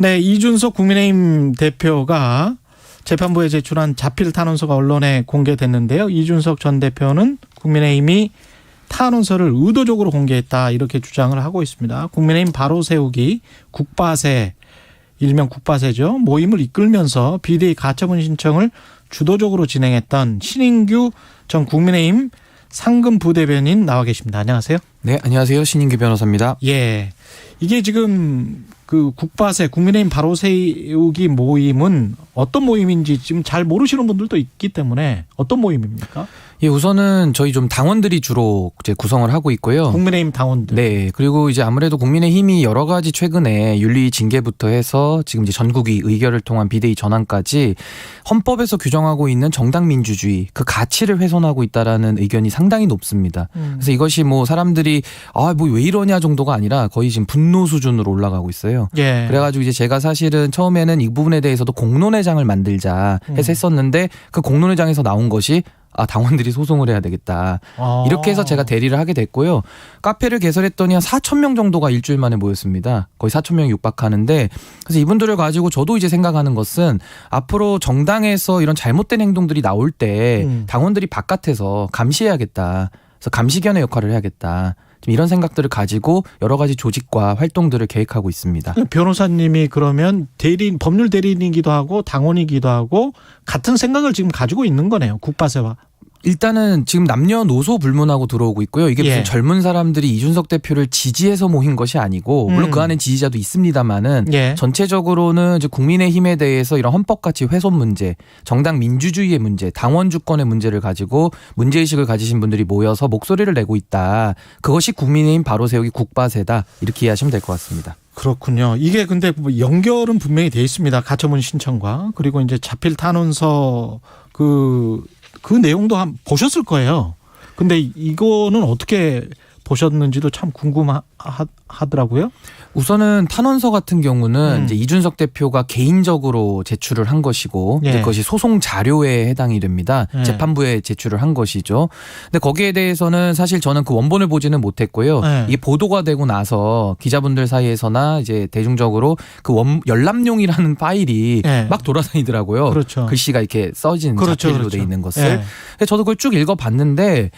네, 이준석 국민의힘 대표가 재판부에 제출한 자필 탄원서가 언론에 공개됐는데요. 이준석 전 대표는 국민의힘이 탄원서를 의도적으로 공개했다 이렇게 주장을 하고 있습니다. 국민의힘 바로 세우기 국바세, 일명 국바세죠. 모임을 이끌면서 비대위 가처분 신청을 주도적으로 진행했던 신인규 전 국민의힘 상금 부대변인 나와 계십니다. 안녕하세요. 네, 안녕하세요. 신인규 변호사입니다. 예. 이게 지금 그 국바세 국민의힘 바로 세우기 모임은 어떤 모임인지 지금 잘 모르시는 분들도 있기 때문에 어떤 모임입니까? 예, 우선은 저희 좀 당원들이 주로 이제 구성을 하고 있고요. 국민의힘 당원들. 네, 그리고 이제 아무래도 국민의힘이 여러 가지 최근에 윤리 징계부터 해서 지금 이제 전국위 의결을 통한 비대위 전환까지 헌법에서 규정하고 있는 정당 민주주의 그 가치를 훼손하고 있다라는 의견이 상당히 높습니다. 그래서 이것이 뭐 사람들이 뭐 왜 이러냐 정도가 아니라 거의 지금 분노 수준으로 올라가고 있어요. 예. 그래가지고 이제 제가 사실은 처음에는 이 부분에 대해서도 공론회장을 만들자 해서 했었는데 그 공론회장에서 나온 것이 당원들이 소송을 해야 되겠다. 이렇게 해서 제가 대리를 하게 됐고요. 카페를 개설했더니 한 4,000명 정도가 일주일 만에 모였습니다. 거의 4,000명이 육박하는데 그래서 이분들을 가지고 저도 이제 생각하는 것은 앞으로 정당에서 이런 잘못된 행동들이 나올 때 당원들이 바깥에서 감시해야겠다. 그래서 감시견의 역할을 해야겠다. 좀 이런 생각들을 가지고 여러 가지 조직과 활동들을 계획하고 있습니다. 변호사님이 그러면 법률 대리인이기도 하고 당원이기도 하고 같은 생각을 지금 가지고 있는 거네요. 국바세와. 일단은 지금 남녀노소 불문하고 들어오고 있고요. 이게 무슨 젊은 사람들이 이준석 대표를 지지해서 모인 것이 아니고 물론 그 안에 지지자도 있습니다만은 전체적으로는 이제 국민의힘에 대해서 이런 헌법 가치 훼손 문제, 정당 민주주의의 문제, 당원 주권의 문제를 가지고 문제의식을 가지신 분들이 모여서 목소리를 내고 있다. 그것이 국민의힘 바로 세우기 국바세다. 이렇게 이해하시면 될 것 같습니다. 그렇군요. 이게 근데 연결은 분명히 돼 있습니다. 가처분 신청과 그리고 이제 자필 탄원서 그 내용도 보셨을 거예요. 근데 이거는 어떻게 보셨는지도 참 궁금하더라고요. 우선은 탄원서 같은 경우는 이제 이준석 대표가 개인적으로 제출을 한 것이고 이제 그것이 소송 자료에 해당이 됩니다. 재판부에 제출을 한 것이죠. 근데 거기에 대해서는 사실 저는 그 원본을 보지는 못했고요. 이게 보도가 되고 나서 기자분들 사이에서나 이제 대중적으로 그 열람용이라는 파일이 막 돌아다니더라고요. 그렇죠. 글씨가 이렇게 써진 자필로 돼 있는 것을. 예. 저도 그걸 쭉 읽어봤는데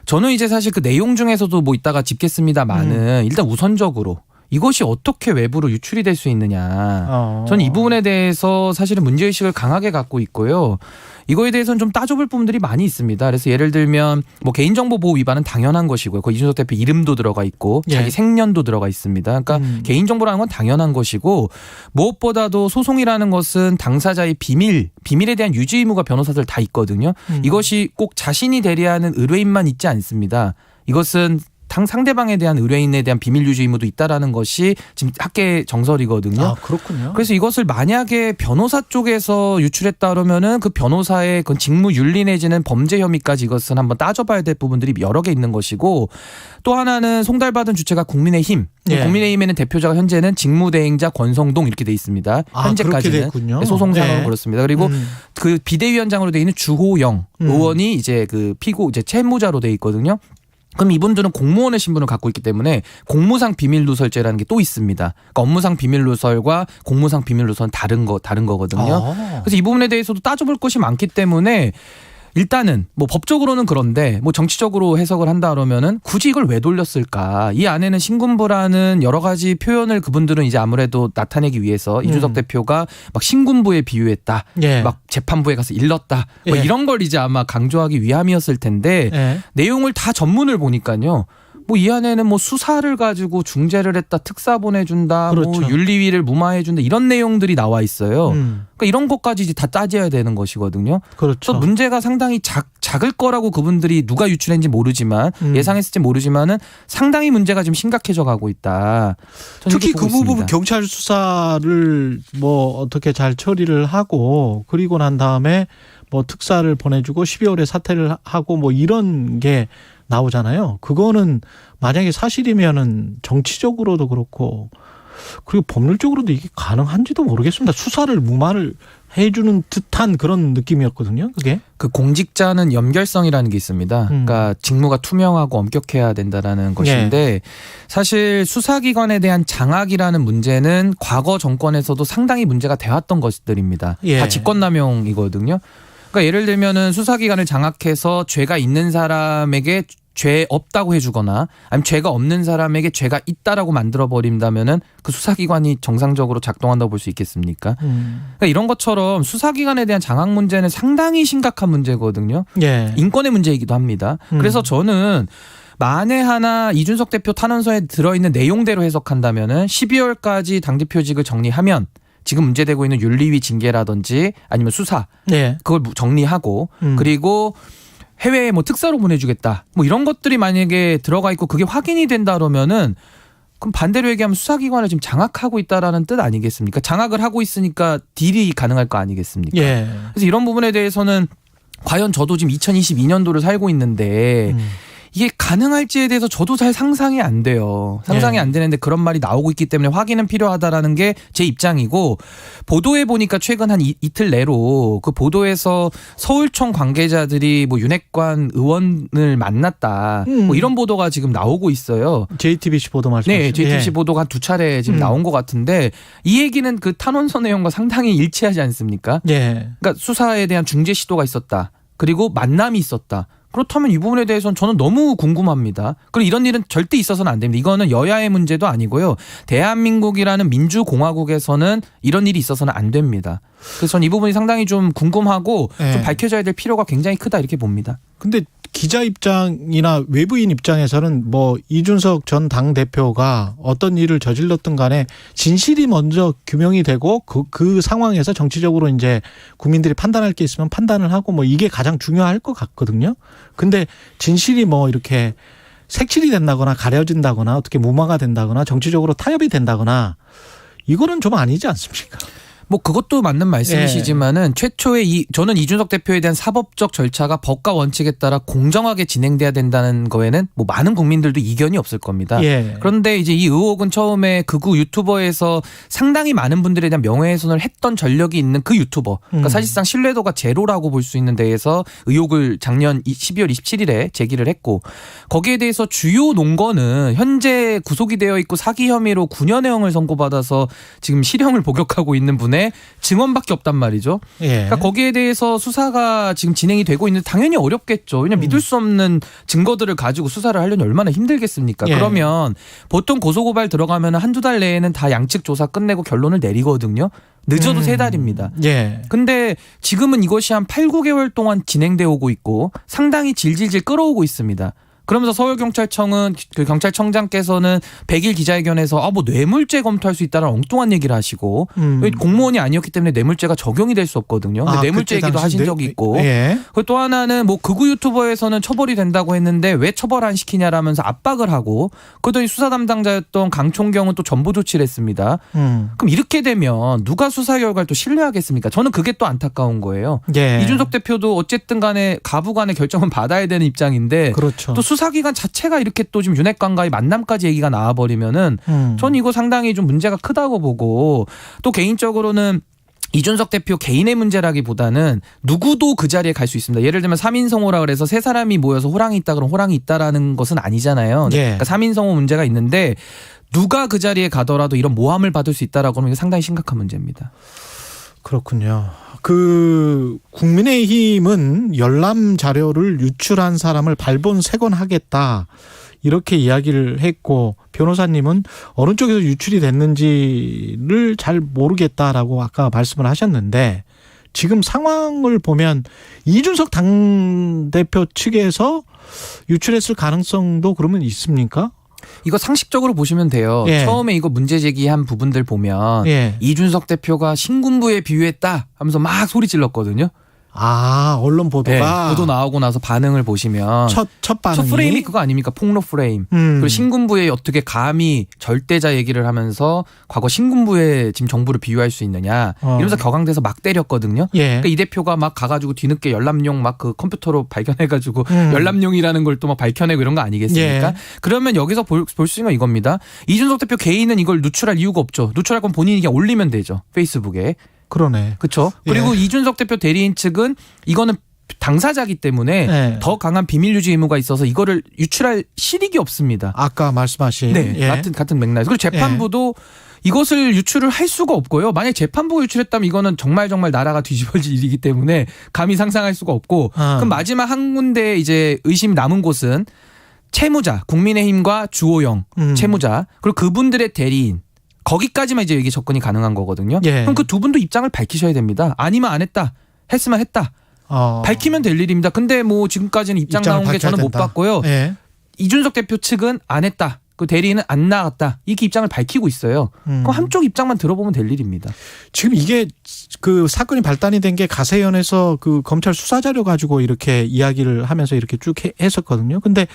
저는 이제 사실 그 내용 중에서도 뭐 이따가 짚겠습니다만은 일단 우선적으로 이것이 어떻게 외부로 유출이 될 수 있느냐. 저는 이 부분에 대해서 사실은 문제의식을 강하게 갖고 있고요. 이거에 대해서는 좀 따져볼 부분들이 많이 있습니다. 그래서 예를 들면 뭐 개인정보 보호 위반은 당연한 것이고요. 그 이준석 대표 이름도 들어가 있고 자기 생년도 들어가 있습니다. 그러니까 개인정보라는 건 당연한 것이고 무엇보다도 소송이라는 것은 당사자의 비밀에 대한 유지 의무가 변호사들 다 있거든요. 이것이 꼭 자신이 대리하는 의뢰인만 있지 않습니다. 이것은 상대방에 대한 의뢰인에 대한 비밀 유지 의무도 있다라는 것이 지금 학계 정설이거든요. 그렇군요. 그래서 이것을 만약에 변호사 쪽에서 유출했다 그러면은 그 변호사의 그 직무 윤리 내지는 범죄 혐의까지 이것은 한번 따져봐야 될 부분들이 여러 개 있는 것이고 또 하나는 송달받은 주체가 국민의힘. 국민의힘에는 대표자가 현재는 직무대행자 권성동 이렇게 돼 있습니다. 현재까지는 소송상으로 그렇습니다. 그리고 그 비대위원장으로 돼 있는 주호영 의원이 이제 그 이제 채무자로 돼 있거든요. 그럼 이분들은 공무원의 신분을 갖고 있기 때문에 공무상 비밀누설죄라는 게 또 있습니다. 그러니까 업무상 비밀누설과 공무상 비밀누설은 다른 거거든요. 그래서 이 부분에 대해서도 따져볼 것이 많기 때문에 일단은 뭐 법적으로는 그런데 뭐 정치적으로 해석을 한다 그러면은 굳이 이걸 왜 돌렸을까? 이 안에는 신군부라는 여러 가지 표현을 그분들은 이제 아무래도 나타내기 위해서 이준석 대표가 막 신군부에 비유했다. 막 재판부에 가서 일렀다. 뭐 이런 걸 이제 아마 강조하기 위함이었을 텐데 내용을 다 전문을 보니까요. 뭐 이 안에는 뭐 수사를 가지고 중재를 했다, 특사 보내준다, 뭐 윤리위를 무마해준다 이런 내용들이 나와 있어요. 그러니까 이런 것까지 이제 다 따져야 되는 것이거든요. 그래서 문제가 상당히 작을 거라고 그분들이 누가 유출했는지 모르지만 예상했을지 모르지만은 상당히 문제가 지금 심각해져 가고 있다. 특히 그 부분 경찰 수사를 뭐 어떻게 잘 처리를 하고 그리고 난 다음에 뭐 특사를 보내주고 12월에 사퇴를 하고 뭐 이런 게 나오잖아요. 그거는 만약에 사실이면은 정치적으로도 그렇고 그리고 법률적으로도 이게 가능한지도 모르겠습니다. 수사를 무마를 해주는 듯한 그런 느낌이었거든요. 그게. 그 공직자는 연결성이라는 게 있습니다. 그러니까 직무가 투명하고 엄격해야 된다라는 것인데 사실 수사기관에 대한 장악이라는 문제는 과거 정권에서도 상당히 문제가 되었던 것들입니다. 예. 다 직권남용이거든요. 그러니까 예를 들면은 수사기관을 장악해서 죄가 있는 사람에게 죄 없다고 해주거나 아니면 죄가 없는 사람에게 죄가 있다라고 만들어 버린다면은 그 수사기관이 정상적으로 작동한다고 볼 수 있겠습니까? 그러니까 이런 것처럼 수사기관에 대한 장악 문제는 상당히 심각한 문제거든요. 예. 인권의 문제이기도 합니다. 그래서 저는 만에 하나 이준석 대표 탄원서에 들어있는 내용대로 해석한다면은 12월까지 당대표직을 정리하면 지금 문제되고 있는 윤리위 징계라든지 아니면 수사 예. 그걸 정리하고 그리고 해외에 뭐 특사로 보내주겠다. 뭐 이런 것들이 만약에 들어가 있고 그게 확인이 된다 그러면은 그럼 반대로 얘기하면 수사기관을 지금 장악하고 있다라는 뜻 아니겠습니까? 장악을 하고 있으니까 딜이 가능할 거 아니겠습니까? 예. 그래서 이런 부분에 대해서는 과연 저도 지금 2022년도를 살고 있는데 이게 가능할지에 대해서 저도 잘 상상이 안 돼요. 상상이 예. 안 되는데 그런 말이 나오고 있기 때문에 확인은 필요하다라는 게 제 입장이고 보도에 보니까 최근 한 이틀 내로 그 보도에서 서울청 관계자들이 뭐 윤핵관 의원을 만났다. 뭐 이런 보도가 지금 나오고 있어요. JTBC 보도 말씀하시죠. 네, JTBC 예. 보도가 한 두 차례 지금 나온 것 같은데 이 얘기는 그 탄원서 내용과 상당히 일치하지 않습니까? 예. 그러니까 수사에 대한 중재 시도가 있었다. 그리고 만남이 있었다. 그렇다면 이 부분에 대해서는 저는 너무 궁금합니다. 그리고 이런 일은 절대 있어서는 안 됩니다. 이거는 여야의 문제도 아니고요. 대한민국이라는 민주공화국에서는 이런 일이 있어서는 안 됩니다. 그래서 저는 이 부분이 상당히 좀 궁금하고 네. 좀 밝혀져야 될 필요가 굉장히 크다 이렇게 봅니다. 근데 기자 입장이나 외부인 입장에서는 뭐 이준석 전 당대표가 어떤 일을 저질렀든 간에 진실이 먼저 규명이 되고 그 상황에서 정치적으로 이제 국민들이 판단할 게 있으면 판단을 하고 뭐 이게 가장 중요할 것 같거든요. 근데 진실이 뭐 이렇게 색칠이 된다거나 가려진다거나 어떻게 무마가 된다거나 정치적으로 타협이 된다거나 이거는 좀 아니지 않습니까? 뭐 그것도 맞는 말씀이시지만은 최초에 저는 이준석 대표에 대한 사법적 절차가 법과 원칙에 따라 공정하게 진행돼야 된다는 거에는 뭐 많은 국민들도 이견이 없을 겁니다. 예. 그런데 이제 이 의혹은 처음에 극우 유튜버에서 상당히 많은 분들에 대한 명예훼손을 했던 전력이 있는 그 유튜버, 그러니까 사실상 신뢰도가 제로라고 볼 수 있는 데에서 의혹을 작년 12월 27일에 제기를 했고 거기에 대해서 주요 논거는 현재 구속이 되어 있고 사기 혐의로 9년형을 선고받아서 지금 실형을 복역하고 있는 분의 증언밖에 없단 말이죠. 예. 그러니까 거기에 대해서 수사가 지금 진행이 되고 있는데 당연히 어렵겠죠. 왜냐하면 믿을 수 없는 증거들을 가지고 수사를 하려니 얼마나 힘들겠습니까? 예. 그러면 보통 고소고발 들어가면 한두 달 내에는 다 양측 조사 끝내고 결론을 내리거든요. 늦어도 3달입니다. 예. 근데 지금은 이것이 한 8, 9개월 동안 진행되어 오고 있고 상당히 질질질 끌어오고 있습니다. 그러면서 서울경찰청은 그 경찰청장께서는 100일 기자회견에서 뭐 뇌물죄 검토할 수 있다는 엉뚱한 얘기를 하시고 공무원이 아니었기 때문에 뇌물죄가 적용이 될 수 없거든요. 근데 뇌물죄 얘기도 하신 적이 있고 예. 그리고 또 하나는 뭐 극우 유튜버에서는 처벌이 된다고 했는데 왜 처벌 안 시키냐라면서 압박을 하고 그러더니 수사 담당자였던 강총경은 또 전보 조치를 했습니다. 그럼 이렇게 되면 누가 수사 결과를 또 신뢰하겠습니까? 저는 그게 또 안타까운 거예요. 예. 이준석 대표도 어쨌든 간에 가부간의 결정은 받아야 되는 입장인데 그렇죠. 또 수사기관 자체가 이렇게 또 지금 윤핵관과의 만남까지 얘기가 나와버리면은 전 이거 상당히 좀 문제가 크다고 보고 또 개인적으로는 이준석 대표 개인의 문제라기보다는 누구도 그 자리에 갈 수 있습니다. 예를 들면 3인성호라 그래서 세 사람이 모여서 호랑이 있다 그러면 호랑이 있다라는 것은 아니잖아요. 예. 그러니까 3인성호 문제가 있는데 누가 그 자리에 가더라도 이런 모함을 받을 수 있다라고 하면 이게 상당히 심각한 문제입니다. 그렇군요. 그 국민의힘은 열람 자료를 유출한 사람을 발본색원하겠다 이렇게 이야기를 했고 변호사님은 어느 쪽에서 유출이 됐는지를 잘 모르겠다라고 아까 말씀을 하셨는데 지금 상황을 보면 이준석 당대표 측에서 유출했을 가능성도 그러면 있습니까? 이거 상식적으로 보시면 돼요. 예. 처음에 이거 문제 제기한 부분들 보면 예. 이준석 대표가 신군부에 비유했다 하면서 막 소리 질렀거든요. 언론 네, 보도가 보도 나오고 나서 반응을 보시면 첫 반응이 첫 프레임이 그거 아닙니까? 폭로 프레임. 그리고 신군부에 어떻게 감히 절대자 얘기를 하면서 과거 신군부에 지금 정부를 비유할 수 있느냐 이러면서 격앙돼서 막 때렸거든요. 예. 그러니까 이 대표가 막 가가지고 뒤늦게 열람용 막 그 컴퓨터로 발견해가지고 열람용이라는 걸 또 막 밝혀내고 이런 거 아니겠습니까? 예. 그러면 여기서 볼 수 있는 건 이겁니다. 이준석 대표 개인은 이걸 누출할 이유가 없죠. 누출할 건 본인이 그냥 올리면 되죠. 페이스북에. 그러네. 그렇죠. 그리고 이준석 대표 대리인 측은 이거는 당사자기 때문에 예. 더 강한 비밀 유지 의무가 있어서 이거를 유출할 실익이 없습니다. 아까 말씀하신 네, 예. 같은 맥락. 그리고 재판부도 이것을 유출을 할 수가 없고요. 만약 재판부가 유출했다면 이거는 정말 나라가 뒤집어질 일이기 때문에 감히 상상할 수가 없고. 그럼 마지막 한 군데 이제 의심이 남은 곳은 채무자, 국민의힘과 주호영 채무자 그리고 그분들의 대리인. 거기까지만 이제 이게 접근이 가능한 거거든요. 예. 그럼 그 두 분도 입장을 밝히셔야 됩니다. 아니면 안 했다. 했으면 했다. 밝히면 될 일입니다. 근데 뭐 지금까지는 입장 나온 게 저는 못 봤고요. 예. 이준석 대표 측은 안 했다. 그 대리인은 안 나갔다. 이렇게 입장을 밝히고 있어요. 그럼 한쪽 입장만 들어보면 될 일입니다. 지금 이게 그 사건이 발단이 된 게 가세연에서 그 검찰 수사 자료 가지고 이렇게 이야기를 하면서 이렇게 쭉 했었거든요. 근데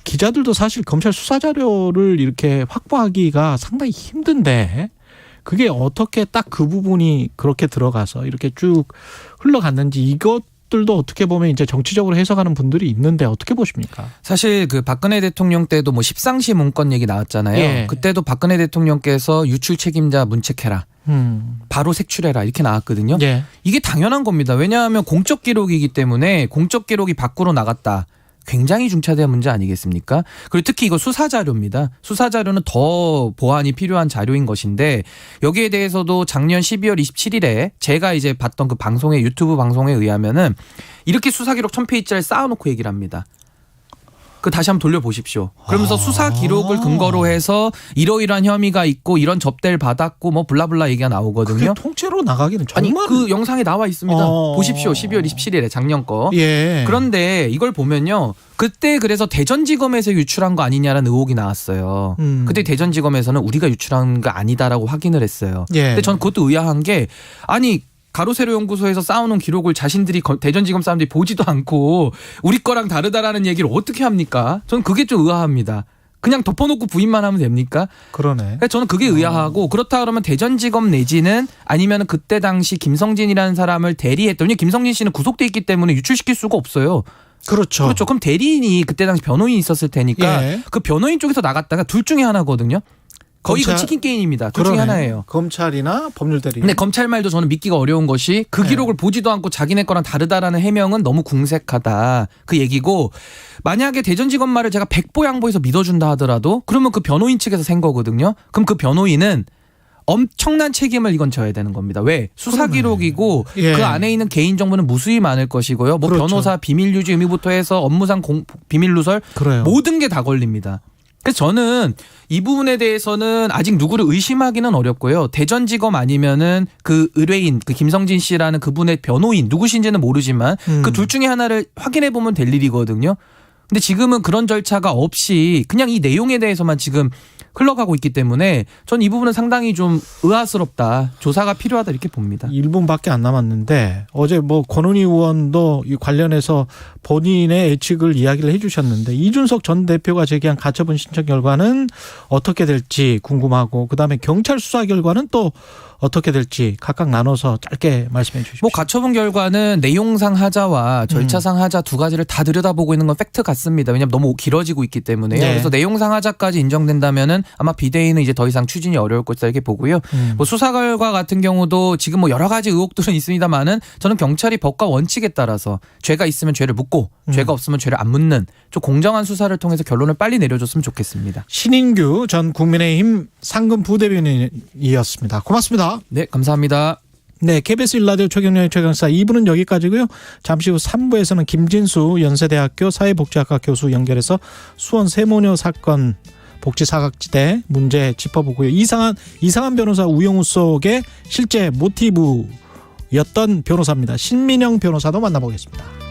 기자들도 사실 검찰 수사 자료를 이렇게 확보하기가 상당히 힘든데 그게 어떻게 딱 그 부분이 그렇게 들어가서 이렇게 쭉 흘러갔는지 이것들도 어떻게 보면 이제 정치적으로 해석하는 분들이 있는데 어떻게 보십니까? 사실 그 박근혜 대통령 때도 뭐 십상시 문건 얘기 나왔잖아요. 예. 그때도 박근혜 대통령께서 유출 책임자 문책해라. 바로 색출해라 이렇게 나왔거든요. 예. 이게 당연한 겁니다. 왜냐하면 공적 기록이기 때문에 공적 기록이 밖으로 나갔다. 굉장히 중차대한 문제 아니겠습니까? 그리고 특히 이거 수사 자료입니다. 수사 자료는 더 보완이 필요한 자료인 것인데 여기에 대해서도 작년 12월 27일에 제가 이제 봤던 그 방송에 유튜브 방송에 의하면은 이렇게 수사 기록 1000페이지를 쌓아놓고 얘기를 합니다. 그 다시 한번 돌려보십시오. 그러면서 수사 기록을 근거로 해서 이러이러한 혐의가 있고 이런 접대를 받았고 뭐 블라블라 얘기가 나오거든요. 그게 통째로 나가기는 아니 정말 그 영상에 나와 있습니다. 보십시오. 12월 27일에 작년 거. 예. 그런데 이걸 보면요. 그때 그래서 대전지검에서 유출한 거 아니냐라는 의혹이 나왔어요. 그때 대전지검에서는 우리가 유출한 거 아니다라고 확인을 했어요. 예. 근데 전 그것도 의아한 게 아니 가로세로 연구소에서 쌓아놓은 기록을 자신들이 대전지검 사람들이 보지도 않고 우리 거랑 다르다라는 얘기를 어떻게 합니까? 저는 그게 좀 의아합니다. 그냥 덮어놓고 부인만 하면 됩니까? 그러네. 그러니까 저는 그게 의아하고 그렇다 그러면 대전지검 내지는 아니면 그때 당시 김성진이라는 사람을 대리했더니 김성진 씨는 구속돼 있기 때문에 유출시킬 수가 없어요. 그렇죠. 그렇죠. 그럼 대리인이 그때 당시 변호인이 있었을 테니까 예. 그 변호인 쪽에서 나갔다가 둘 중에 하나거든요. 거의 그 치킨 게임입니다. 둘 중에 하나예요. 검찰이나 법률 대리인. 근데 검찰 말도 저는 믿기가 어려운 것이 그 기록을 보지도 않고 자기네 거랑 다르다라는 해명은 너무 궁색하다. 그 얘기고 만약에 대전지검 말을 제가 백보양보해서 믿어준다 하더라도 그러면 그 변호인 측에서 센 거거든요. 그럼 그 변호인은 엄청난 책임을 이건 져야 되는 겁니다. 왜? 수사 기록이고 예. 그 안에 있는 개인 정보는 무수히 많을 것이고요. 뭐 그렇죠. 변호사 비밀 유지 의무부터 해서 업무상 비밀 누설 그래요. 모든 게 다 걸립니다. 그래서 저는 이 부분에 대해서는 아직 누구를 의심하기는 어렵고요. 대전지검 아니면은 그 의뢰인 그 김성진 씨라는 그분의 변호인 누구신지는 모르지만 그 둘 중에 하나를 확인해 보면 될 일이거든요. 근데 지금은 그런 절차가 없이 그냥 이 내용에 대해서만 지금 흘러가고 있기 때문에 전 이 부분은 상당히 좀 의아스럽다. 조사가 필요하다 이렇게 봅니다. 1분밖에 안 남았는데 어제 뭐 권은희 의원도 이 관련해서 본인의 예측을 이야기를 해 주셨는데 이준석 전 대표가 제기한 가처분 신청 결과는 어떻게 될지 궁금하고 그다음에 경찰 수사 결과는 또 어떻게 될지 각각 나눠서 짧게 말씀해 주십시오. 뭐 가처분 결과는 내용상 하자와 절차상 하자 두 가지를 다 들여다보고 있는 건 팩트 같습니다. 왜냐하면 너무 길어지고 있기 때문에요. 네. 그래서 내용상 하자까지 인정된다면은 아마 비대위는 이제 더 이상 추진이 어려울 것이다 이렇게 보고요. 뭐 수사 결과 같은 경우도 지금 뭐 여러 가지 의혹들은 있습니다만은 저는 경찰이 법과 원칙에 따라서 죄가 있으면 죄를 묻고 죄가 없으면 죄를 안 묻는 좀 공정한 수사를 통해서 결론을 빨리 내려줬으면 좋겠습니다. 신인규 전 국민의힘 상근 부대변인이었습니다. 고맙습니다. 네, 감사합니다. 네, KBS 1라디오 최경영의 최강사 2부는 여기까지고요. 잠시 후 3부에서는 김진수 연세대학교 사회복지학과 교수 연결해서 수원 세모녀 사건 복지 사각지대 문제 짚어보고요. 이상한 변호사 우영우 속의 실제 모티브였던 변호사입니다. 신민영 변호사도 만나보겠습니다.